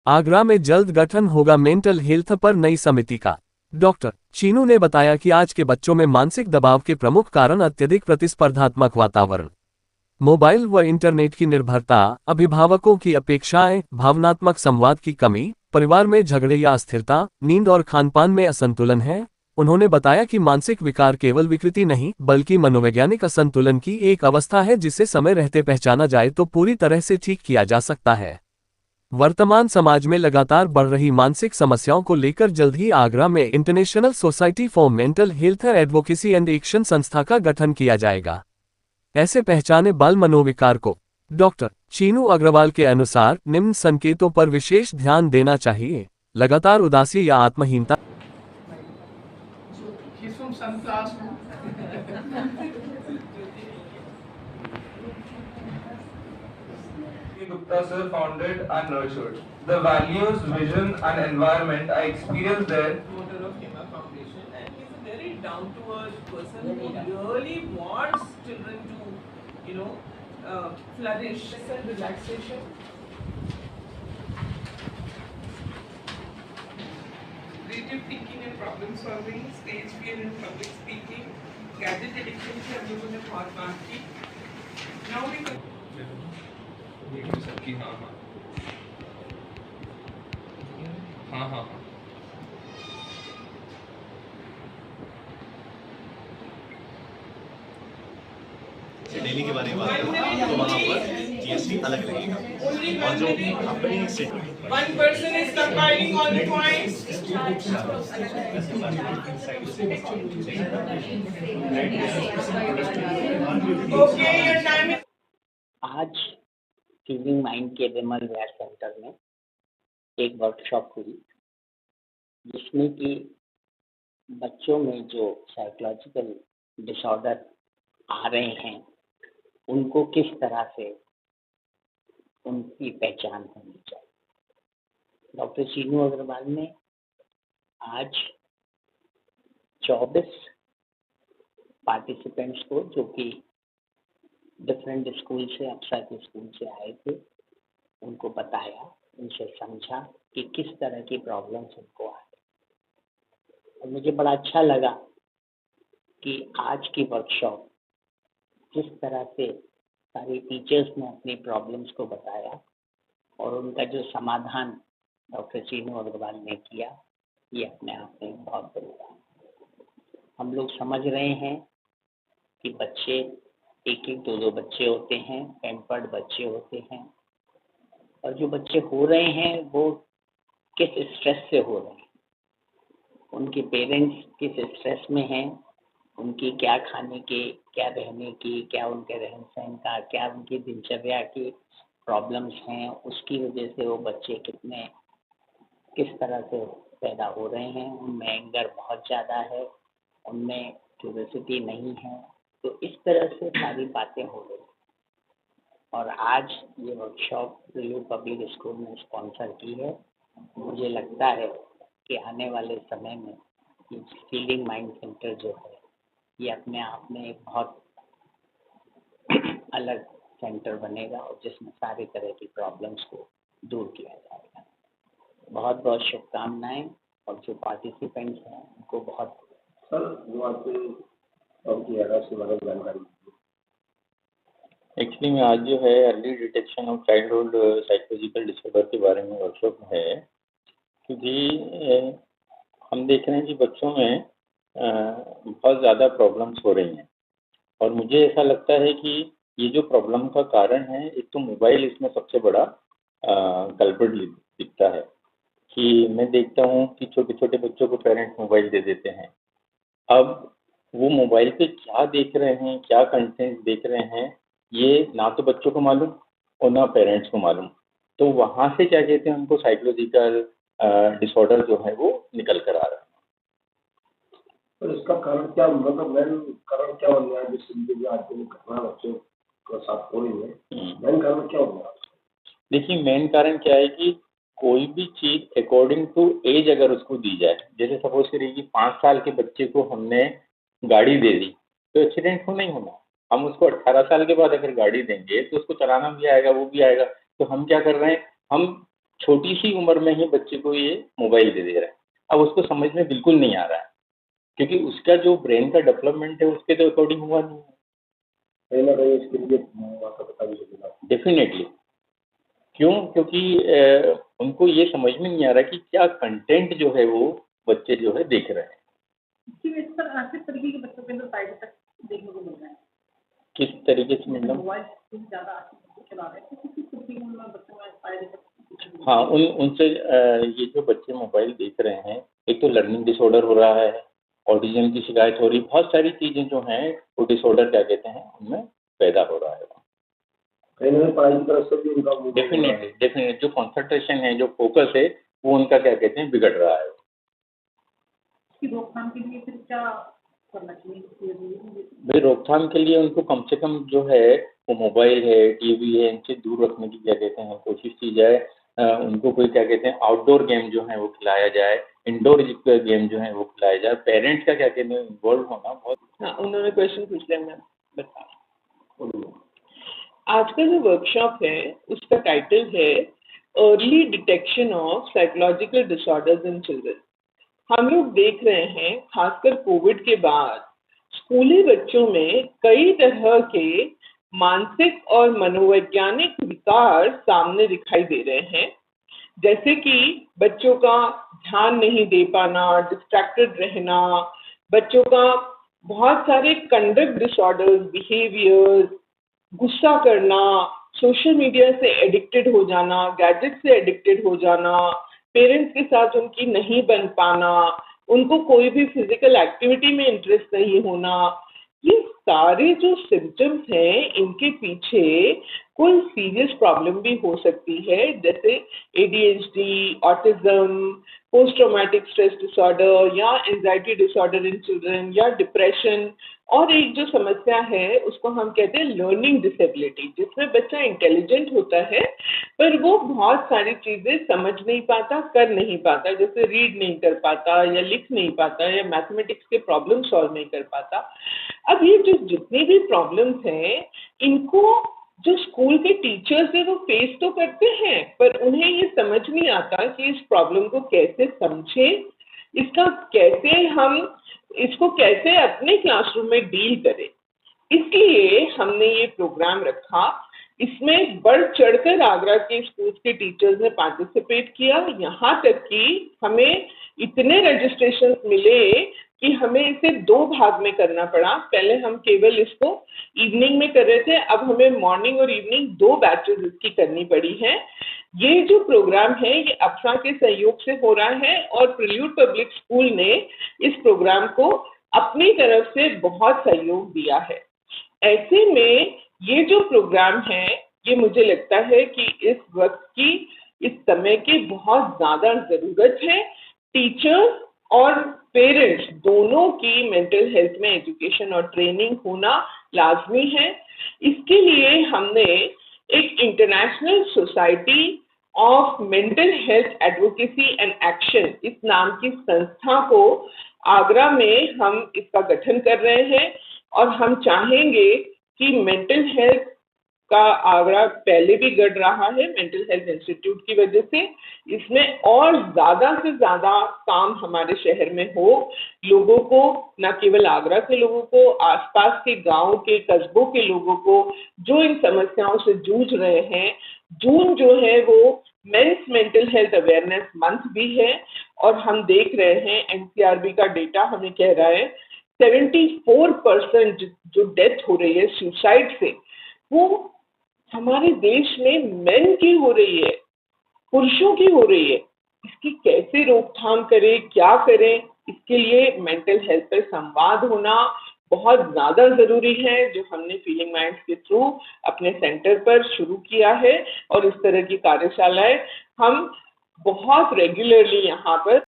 आगरा में जल्द गठन होगा मेंटल हेल्थ पर नई समिति का। डॉक्टर चीनू ने बताया कि आज के बच्चों में मानसिक दबाव के प्रमुख कारण अत्यधिक प्रतिस्पर्धात्मक वातावरण, मोबाइल व इंटरनेट की निर्भरता, अभिभावकों की अपेक्षाएं, भावनात्मक संवाद की कमी, परिवार में झगड़े या अस्थिरता, नींद और खानपान में असंतुलन है। उन्होंने बताया कि मानसिक विकार केवल विकृति नहीं बल्कि मनोवैज्ञानिक असंतुलन की एक अवस्था है जिसे समय रहते पहचाना जाए तो पूरी तरह से ठीक किया जा सकता है। वर्तमान समाज में लगातार बढ़ रही मानसिक समस्याओं को लेकर जल्द ही आगरा में international society for mental health advocacy and action संस्था का गठन किया जाएगा। ऐसे पहचाने बाल मनोविकार को। डॉक्टर चीनू अग्रवाल के अनुसार निम्न संकेतों पर विशेष ध्यान देना चाहिए: लगातार उदासी या आत्महीनता, He's from some class. Gupta sir founded and nurtured. The values, vision and environment I experienced there. Promoter of Hema Foundation, and he's a very down-to-earth person who really wants children to, flourish and relaxation. Creative thinking and problem solving, stage fear and public speaking, gadget addiction से हम लोगों ने बहुत बात की. Now we can. सबकी हाँ हाँ हाँ हाँ हाँ डेली के बारे में बात करें तो वहाँ पर जीएसटी अलग रहेगा और जो अपनी One person is compiling all the points. Okay, your time is. आज फीलिंग माइंड के विमल विहार सेंटर में एक वर्कशॉप हुई जिसमें कि बच्चों में जो साइकोलॉजिकल डिसऑर्डर आ रहे हैं उनको किस तरह से उनकी पहचान होनी चाहिए। डॉक्टर चीनू अग्रवाल ने आज 24 पार्टिसिपेंट्स को, जो कि डिफरेंट स्कूल से, अप्सरा के स्कूल से आए थे, उनको बताया, उनसे समझा कि किस तरह की प्रॉब्लम्स उनको आ रही। और मुझे बड़ा अच्छा लगा कि आज की वर्कशॉप जिस तरह से सारे टीचर्स ने अपनी प्रॉब्लम्स को बताया और उनका जो समाधान डॉक्टर चीनू अग्रवाल ने किया, ये अपने आप में बहुत बड़ी बात है। हम लोग समझ रहे हैं कि बच्चे एक एक दो दो बच्चे होते हैं, पैम्पर्ड बच्चे होते हैं, और जो बच्चे हो रहे हैं वो किस स्ट्रेस से हो रहे हैं, उनके पेरेंट्स किस स्ट्रेस में हैं, उनकी क्या खाने की, क्या रहने की, क्या उनके रहन सहन का, क्या उनकी दिनचर्या की प्रॉब्लम्स हैं, उसकी वजह से वो बच्चे किस तरह से पैदा हो रहे हैं। उनमें एंगर बहुत ज़्यादा है, उनमें क्यूरियोसिटी नहीं है। तो इस तरह से सारी बातें हो रही हैं। और आज ये वर्कशॉप रिव्यू पब्लिक स्कूल ने स्पॉन्सर की है। मुझे लगता है कि आने वाले समय में ये फीलिंग माइंड सेंटर जो है ये अपने आप में एक बहुत अलग सेंटर बनेगा और जिसमें सारी तरह की प्रॉब्लम्स को दूर किया जाएगा। बहुत बहुत शुभकामनाएं। और जो पार्टिसिपेंट्स हैं उनको बहुत सर जो आपकी के बारे में जानकारी। एक्चुअली में आज जो है early detection of childhood psychological disorder के बारे में वर्कशॉप है, क्योंकि हम देख रहे हैं कि बच्चों में बहुत ज़्यादा प्रॉब्लम्स हो रही हैं और मुझे ऐसा लगता है कि ये जो प्रॉब्लम का कारण है, एक तो मोबाइल इसमें सबसे बड़ा कल्प्रिट दिखता है। कि मैं देखता हूँ कि छोटे छोटे बच्चों को पेरेंट्स मोबाइल दे देते हैं। अब वो मोबाइल पे क्या देख रहे हैं, क्या कंटेंट देख रहे हैं, ये ना तो बच्चों को मालूम और ना पेरेंट्स को मालूम। तो वहाँ से क्या कहते हैं, उनको साइकोलॉजिकल डिसऑर्डर जो है वो निकल कर आ रहा है। तो इसका कारण क्या, मतलब मेन कारण क्या बन रहा है जिससे आज की घटना बच्चों के साथ हो रही है? मेन कारण क्या बन रहा है? देखिए, मेन कारण क्या है कि कोई भी चीज़ अकॉर्डिंग टू एज अगर उसको दी जाए, जैसे सपोज करिए कि 5 साल के बच्चे को हमने गाड़ी दे दी तो एक्सीडेंट हो नहीं होना। हम उसको 18 साल के बाद अगर गाड़ी देंगे तो उसको चलाना भी आएगा, वो भी आएगा। तो हम क्या कर रहे हैं, हम छोटी सी उम्र में ही बच्चे को ये मोबाइल दे रहा है। अब उसको समझ में बिल्कुल नहीं आ रहा है, क्योंकि उसका जो ब्रेन का डेवलपमेंट है उसके तो अकॉर्डिंग हुआ नहीं है। कहीं ना कहीं इसके लिए माता पिता भी जिम्मेदार हैं। डेफिनेटली। क्यों? क्योंकि उनको ये समझ में नहीं आ रहा कि क्या कंटेंट जो है वो बच्चे जो है देख रहे हैं। कि इस पर किस तरीके के बच्चों के अंदर साइड इफेक्ट देखने को मिल रहे हैं? किस तरीके से मतलब? मोबाइल ज़्यादा चला रहे हैं तो किस तरीके के बच्चों में साइड इफेक्ट? हाँ, उनसे ये जो बच्चे मोबाइल देख रहे हैं, एक तो लर्निंग डिसऑर्डर हो रहा है, ऑटिज्म की शिकायत हो रही, बहुत सारी चीज़ें जो हैं वो डिसऑर्डर क्या कहते हैं उनमें पैदा हो रहा है। कहीं ना कहीं पढ़ाई की तरफ से भी उनका डेफिनेटली जो कंसंट्रेशन है, जो फोकस है, वो उनका क्या कहते हैं बिगड़ रहा है। इसकी रोकथाम के लिए फिर क्या करना चाहिए? भाई रोकथाम के लिए उनको कम से कम जो है वो मोबाइल है, टीवी है, इनसे दूर रखने की क्या कहते हैं कोशिश की जाए। उनको कोई क्या कहते हैं आउटडोर गेम जो है वो खिलाया जाए, इंडोर गेम जो है वो खिलाया जाए। पेरेंट्स का क्या कहते हैं इन्वॉल्व होना बहुत। हाँ, उन्होंने क्वेश्चन पूछ लिया, मैं बता। आज का जो वर्कशॉप है उसका टाइटल है early detection of psychological disorders in children. हम लोग देख रहे हैं खासकर कोविड के बाद स्कूली बच्चों में कई तरह के मानसिक और मनोवैज्ञानिक विकार सामने दिखाई दे रहे हैं, जैसे कि बच्चों का ध्यान नहीं दे पाना, डिस्ट्रैक्टेड रहना, बच्चों का बहुत सारे कंडक्ट डिसऑर्डर्स, बिहेवियर्स, गुस्सा करना, सोशल मीडिया से एडिक्टेड हो जाना, गैजेट से एडिक्टेड हो जाना, पेरेंट्स के साथ उनकी नहीं बन पाना, उनको कोई भी फिजिकल एक्टिविटी में इंटरेस्ट नहीं होना। ये सारे जो सिम्टम्स हैं इनके पीछे कोई सीरियस प्रॉब्लम भी हो सकती है, जैसे ADHD, autism, post traumatic stress disorder या एंजाइटी डिसऑर्डर इन चिल्ड्रन या डिप्रेशन। और एक जो समस्या है उसको हम कहते हैं लर्निंग डिसेबिलिटी, जिसमें बच्चा इंटेलिजेंट होता है पर वो बहुत सारी चीजें समझ नहीं पाता, कर नहीं पाता, जैसे रीड नहीं कर पाता या लिख नहीं पाता या मैथमेटिक्स के प्रॉब्लम सॉल्व नहीं कर पाता। अब ये जो जितनी भी प्रॉब्लम्स हैं इनको जो स्कूल के टीचर्स हैं वो फेस तो करते हैं, पर उन्हें ये समझ नहीं आता कि इस प्रॉब्लम को कैसे समझें, इसको कैसे अपने क्लासरूम में डील करें। इसलिए हमने ये प्रोग्राम रखा। इसमें बढ़ चढ़कर आगरा के स्कूल के टीचर्स ने पार्टिसिपेट किया। यहाँ तक कि हमें इतने रजिस्ट्रेशन मिले कि हमें इसे 2 भाग में करना पड़ा। पहले हम केवल इसको इवनिंग में कर रहे थे, अब हमें मॉर्निंग और इवनिंग 2 बैचेस इसकी करनी पड़ी है। ये जो प्रोग्राम है ये अप्सरा के सहयोग से हो रहा है और प्रिल्यूड पब्लिक स्कूल ने इस प्रोग्राम को अपनी तरफ से बहुत सहयोग दिया है। ऐसे में ये जो प्रोग्राम है ये मुझे लगता है कि इस वक्त की, इस समय की बहुत ज्यादा जरूरत है। टीचर्स और पेरेंट्स दोनों की मेंटल हेल्थ में एजुकेशन और ट्रेनिंग होना लाजमी है। इसके लिए हमने एक international society of mental health advocacy and action इस नाम की संस्था को आगरा में हम इसका गठन कर रहे हैं और हम चाहेंगे कि मेंटल हेल्थ का आगरा पहले भी गढ़ रहा है मेंटल हेल्थ इंस्टीट्यूट की वजह से। इसमें और ज्यादा से ज्यादा काम हमारे शहर में हो, लोगों को, न केवल आगरा के लोगों को, आसपास के गांव के, कस्बों के लोगों को जो इन समस्याओं से जूझ रहे हैं। जून जो है वो men's mental health awareness month भी है और हम देख रहे हैं NCRB का डेटा हमें कह रहा है 74% जो डेथ हो रही है सुसाइड से, वो हमारे देश में मेन की हो रही है, पुरुषों की हो रही है। इसकी कैसे रोकथाम करें, क्या करें, इसके लिए मेंटल हेल्थ पर संवाद होना बहुत ज्यादा जरूरी है, जो हमने फीलिंग माइंड्स के थ्रू अपने सेंटर पर शुरू किया है। और इस तरह की कार्यशालाएं हम बहुत रेगुलरली यहाँ पर